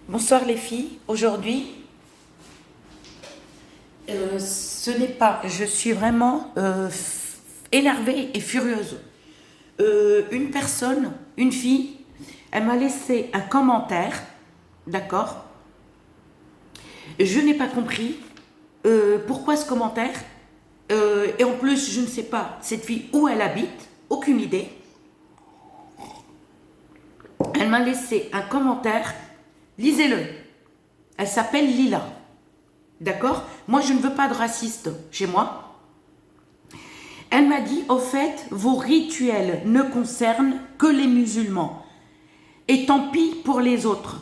Bonsoir les filles, aujourd'hui, ce n'est pas, je suis vraiment énervée et furieuse. Une personne, une fille, elle m'a laissé un commentaire, d'accord? Je n'ai pas compris pourquoi ce commentaire, et en plus je ne sais pas cette fille où elle habite, aucune idée. Elle m'a laissé un commentaire, lisez-le, elle s'appelle Lila. D'accord? Moi, je ne veux pas de raciste chez moi. Elle m'a dit, au fait, vos rituels ne concernent que les musulmans. Et tant pis pour les autres.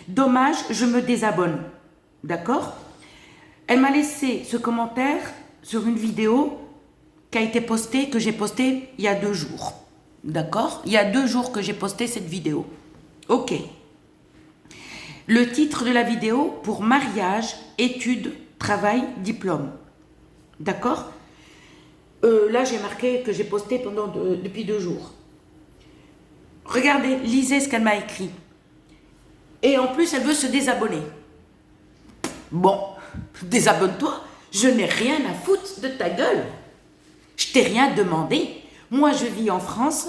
Dommage, je me désabonne. D'accord? Elle m'a laissé ce commentaire sur une vidéo qui a été postée, que j'ai postée il y a 2 jours. D'accord? Il y a 2 jours que j'ai posté cette vidéo. Ok. Le titre de la vidéo, pour mariage, études, travail, diplôme. D'accord? Là, j'ai marqué que j'ai posté depuis 2 jours. Regardez, lisez ce qu'elle m'a écrit. Et en plus, elle veut se désabonner. Bon, désabonne-toi. Je n'ai rien à foutre de ta gueule. Je t'ai rien demandé. Moi, je vis en France.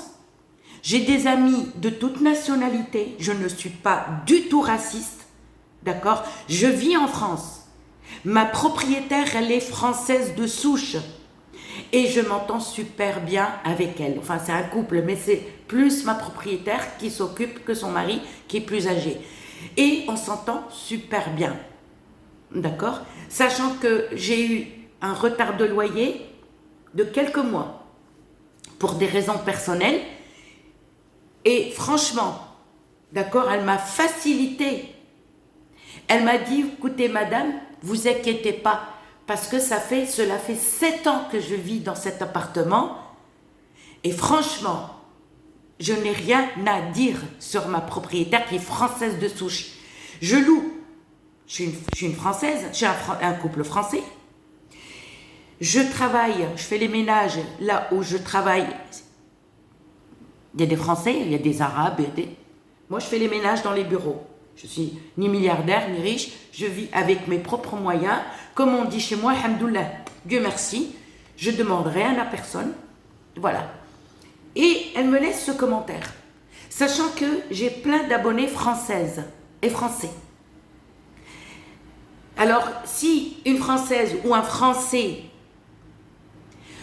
J'ai des amis de toute nationalité. Je ne suis pas du tout raciste. D'accord? Je vis en France. Ma propriétaire, elle est française de souche. Et je m'entends super bien avec elle. Enfin, c'est un couple, mais c'est plus ma propriétaire qui s'occupe que son mari qui est plus âgé. Et on s'entend super bien. D'accord? Sachant que j'ai eu un retard de loyer de quelques mois pour des raisons personnelles. Et franchement, d'accord, elle m'a facilité. Elle m'a dit, écoutez madame, vous inquiétez pas, parce que cela fait 7 ans que je vis dans cet appartement. Et franchement, je n'ai rien à dire sur ma propriétaire qui est française de souche. Je loue. Je suis une Française, j'ai un couple français. Je travaille, je fais les ménages là où je travaille. Il y a des Français, il y a des Arabes. Moi, je fais les ménages dans les bureaux. Je suis ni milliardaire, ni riche. Je vis avec mes propres moyens. Comme on dit chez moi, alhamdoulilah, Dieu merci. Je ne demande rien à personne. Voilà. Et elle me laisse ce commentaire. Sachant que j'ai plein d'abonnés françaises et français. Alors, si une Française ou un Français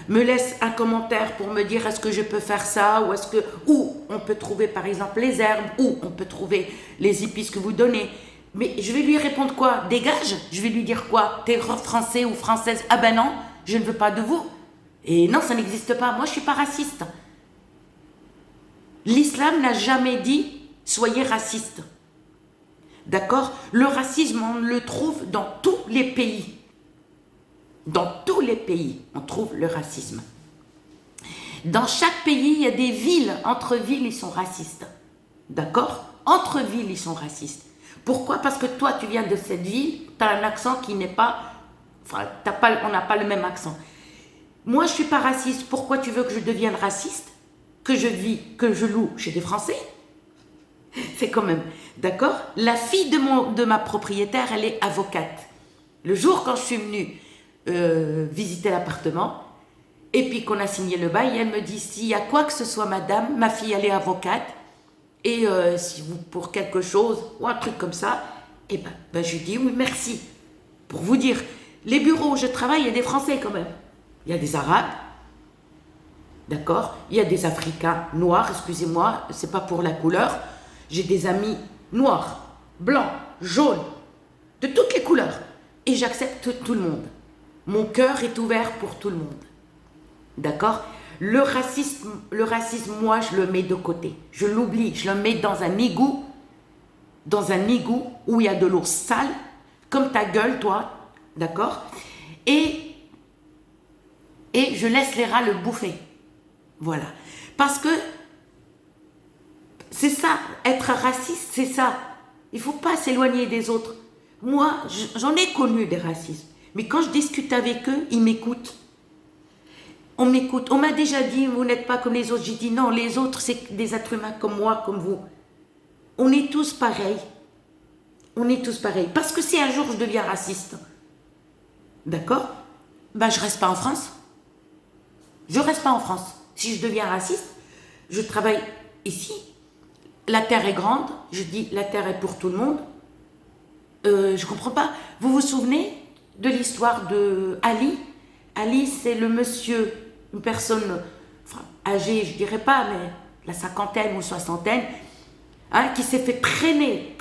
me laisse un commentaire pour me dire est-ce que je peux faire ça, ou on peut trouver par exemple les herbes, ou on peut trouver les épices que vous donnez, mais je vais lui répondre quoi? Dégage. Je vais lui dire quoi? T'es français ou française? Ah ben non, je ne veux pas de vous. Et non, ça n'existe pas. Moi, je ne suis pas raciste. L'islam n'a jamais dit soyez raciste. D'accord? Le racisme, on le trouve dans tous les pays. Dans tous les pays, on trouve le racisme. Dans chaque pays, il y a des villes. Entre villes, ils sont racistes. D'accord? Entre villes, ils sont racistes. Pourquoi? Parce que toi, tu viens de cette ville, tu as un accent qui n'est pas... Enfin, on n'a pas le même accent. Moi, je ne suis pas raciste. Pourquoi tu veux que je devienne raciste? Que je loue chez des Français? C'est quand même... D'accord? La fille de ma propriétaire, elle est avocate. Le jour quand je suis venue visiter l'appartement, et puis qu'on a signé le bail, elle me dit, s'il y a quoi que ce soit madame, ma fille elle est avocate, et si vous pour quelque chose, ou un truc comme ça, et ben je lui dis oui merci. Pour vous dire, les bureaux où je travaille, il y a des Français quand même. Il y a des Arabes, d'accord? Il y a des Africains noirs, excusez-moi, c'est pas pour la couleur. J'ai des amis noirs, blancs, jaunes, de toutes les couleurs. Et j'accepte tout le monde. Mon cœur est ouvert pour tout le monde. D'accord? Le racisme, moi, je le mets de côté. Je l'oublie. Je le mets dans un égout où il y a de l'eau sale, comme ta gueule, toi. D'accord? Et je laisse les rats le bouffer. Voilà. Parce que c'est ça, être raciste, c'est ça. Il ne faut pas s'éloigner des autres. Moi, j'en ai connu des racistes. Mais quand je discute avec eux, ils m'écoutent. On m'écoute. On m'a déjà dit, vous n'êtes pas comme les autres. J'ai dit, non, les autres, c'est des êtres humains comme moi, comme vous. On est tous pareils. On est tous pareils. Parce que si un jour je deviens raciste, d'accord, ben je reste pas en France. Je reste pas en France. Si je deviens raciste, je travaille ici. La terre est grande. Je dis la terre est pour tout le monde. Je comprends pas. Vous vous souvenez de l'histoire de Ali? Ali, c'est le monsieur, une personne âgée, je dirais pas, mais la cinquantaine ou soixantaine, hein, qui s'est fait traîner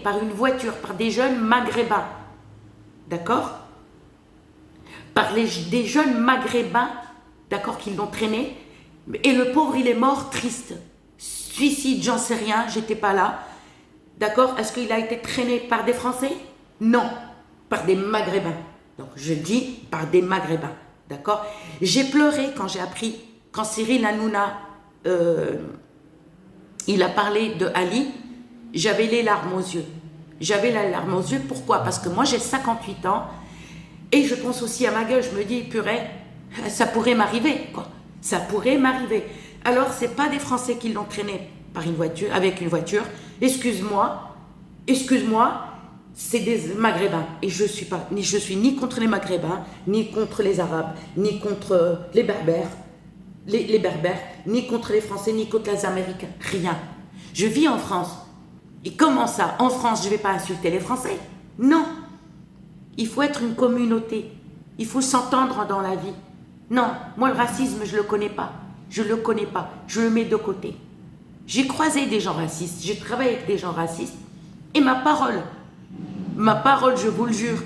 par une voiture, par des jeunes maghrébins. D'accord? Des jeunes maghrébins, d'accord, qui l'ont traîné. Et le pauvre, il est mort triste. Suicide, j'en sais rien, j'étais pas là. D'accord? Est-ce qu'il a été traîné par des Français? Non, par des Maghrébins. Donc je dis par des Maghrébins. D'accord? J'ai pleuré quand j'ai appris, quand Cyril Hanouna, il a parlé de Ali, j'avais les larmes aux yeux. J'avais les larmes aux yeux, pourquoi? Parce que moi j'ai 58 ans et je pense aussi à ma gueule, je me dis, purée, ça pourrait m'arriver, quoi. Ça pourrait m'arriver. Alors, c'est pas des Français qui l'ont traîné par une voiture, avec une voiture. Excuse-moi, c'est des Maghrébins. Et je suis ni contre les Maghrébins, ni contre les Arabes, ni contre les Berbères, les Berbères, ni contre les Français, ni contre les Américains. Rien. Je vis en France. Et comment ça? En France, je vais pas insulter les Français? Non. Il faut être une communauté. Il faut s'entendre dans la vie. Non, moi le racisme, je le connais pas. Je le connais pas. Je le mets de côté. J'ai croisé des gens racistes. J'ai travaillé avec des gens racistes. Et ma parole, je vous le jure,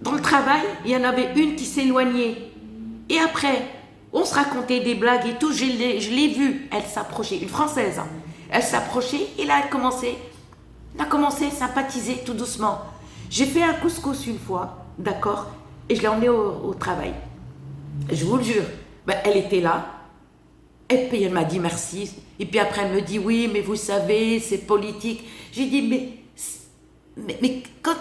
dans le travail, il y en avait une qui s'éloignait. Et après, on se racontait des blagues et tout. Je l'ai vue. Elle s'approchait, une Française. Hein. Elle s'approchait et là, elle a commencé à sympathiser tout doucement. J'ai fait un couscous une fois, d'accord, et je l'ai emmenée au travail. Je vous le jure, ben, elle était là, et puis elle m'a dit merci, et puis après elle me dit oui, mais vous savez, c'est politique. J'ai dit mais quand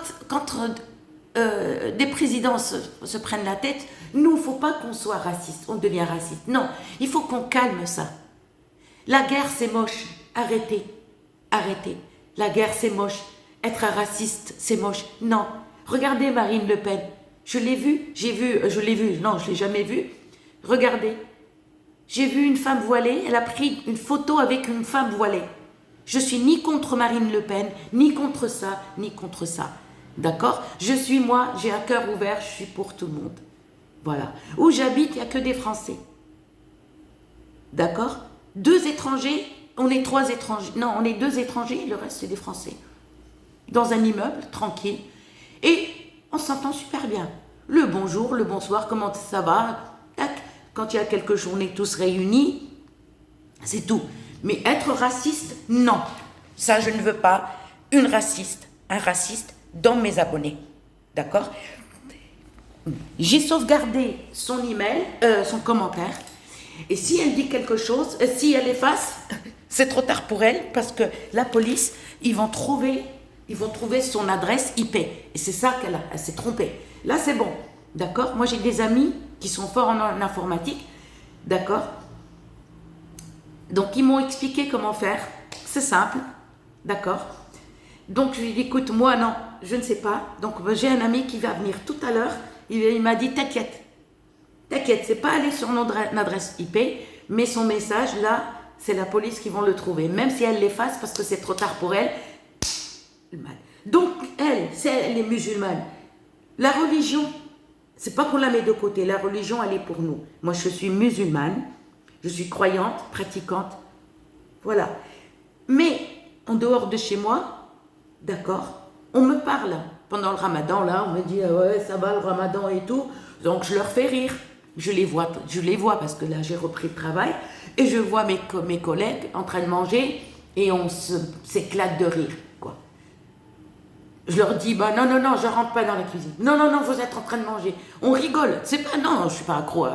des présidents se prennent la tête, nous, il ne faut pas qu'on soit raciste, on devient raciste. Non, il faut qu'on calme ça. La guerre, c'est moche, arrêtez. La guerre, c'est moche. Être un raciste, c'est moche. Non. Regardez Marine Le Pen. Je l'ai vue, non, je ne l'ai jamais vue. Regardez. J'ai vu une femme voilée, elle a pris une photo avec une femme voilée. Je suis ni contre Marine Le Pen, ni contre ça, ni contre ça. D'accord? Moi, j'ai un cœur ouvert, je suis pour tout le monde. Voilà. Où j'habite, il n'y a que des Français. D'accord? 2 étrangers, on est 3 étrangers. Non, on est 2 étrangers, le reste, c'est des Français. Dans un immeuble, tranquille. Et on s'entend super bien. Le bonjour, le bonsoir, comment ça va? Tac. Quand il y a quelque chose, on est tous réunis. C'est tout. Mais être raciste, non. Ça, je ne veux pas un raciste dans mes abonnés. D'accord? J'ai sauvegardé son email, son commentaire. Et si elle dit quelque chose, si elle efface, c'est trop tard pour elle parce que la police, ils vont trouver son adresse IP. Et c'est ça elle s'est trompée. Là, c'est bon. D'accord? Moi, j'ai des amis qui sont forts en informatique. D'accord? Donc, ils m'ont expliqué comment faire. C'est simple. D'accord? Donc, je lui ai dit, écoute, moi, non, je ne sais pas. Donc, j'ai un ami qui va venir tout à l'heure. Il m'a dit, t'inquiète, c'est pas aller sur notre adresse IP, mais son message, là, c'est la police qui vont le trouver. Même si elle l'efface parce que c'est trop tard pour elle. Donc, elle est musulmane. La religion, c'est pas qu'on la met de côté. La religion, elle est pour nous. Moi, je suis musulmane. Je suis croyante, pratiquante. Voilà. Mais, en dehors de chez moi, d'accord, on me parle. Pendant le ramadan, là, on me dit, ah ouais, ça va le ramadan et tout. Donc, je leur fais rire. Je les vois parce que là, j'ai repris le travail. Et je vois mes collègues en train de manger et on s'éclate de rire, quoi. Je leur dis, bah non, je rentre pas dans la cuisine. Non, vous êtes en train de manger. On rigole. Non, je suis pas accro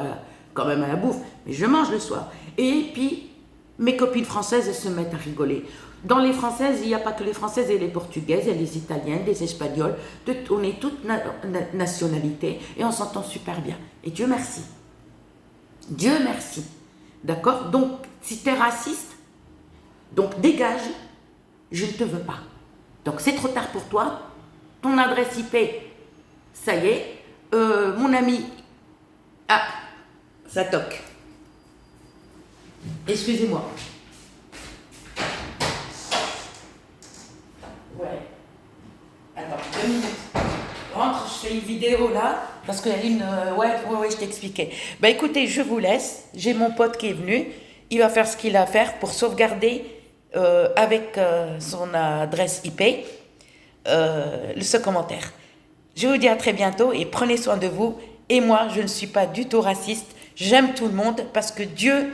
quand même à la bouffe, mais je mange le soir. Et puis, mes copines françaises, elles se mettent à rigoler. Dans les françaises, il n'y a pas que les françaises et les portugaises, il y a les italiennes, les espagnols. On est toutes nationalités et on s'entend super bien. Et Dieu merci. Dieu merci. D'accord? Donc, si tu es raciste, donc dégage, je ne te veux pas. Donc c'est trop tard pour toi. Ton adresse IP, ça y est. Mon ami... Ah, ça toque. Excusez-moi. Ouais. Attends, 2 minutes. Rentre, je fais une vidéo là, parce qu'il y a une... ouais, je t'expliquais. Bah écoutez, je vous laisse. J'ai mon pote qui est venu. Il va faire ce qu'il a à faire pour sauvegarder avec son adresse IP ce commentaire. Je vous dis à très bientôt et prenez soin de vous. Et moi, je ne suis pas du tout raciste. J'aime tout le monde parce que Dieu...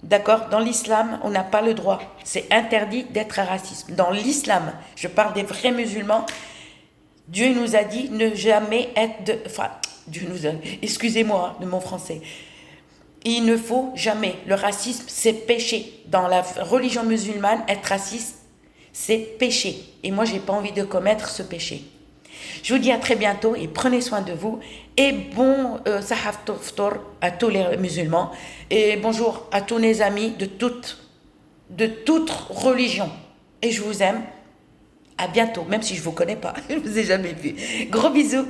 D'accord, dans l'islam, on n'a pas le droit. C'est interdit d'être raciste. Dans l'islam, je parle des vrais musulmans, Dieu nous a dit ne jamais être de... Enfin, Dieu nous a... Excusez-moi de mon français. Il ne faut jamais. Le racisme, c'est péché. Dans la religion musulmane, être raciste, c'est péché. Et moi, je n'ai pas envie de commettre ce péché. Je vous dis à très bientôt et prenez soin de vous. Et bon Sahaf Toftor à tous les musulmans. Et bonjour à tous mes amis de toute religion. Et je vous aime. À bientôt, même si je ne vous connais pas. Je ne vous ai jamais vu. Gros bisous.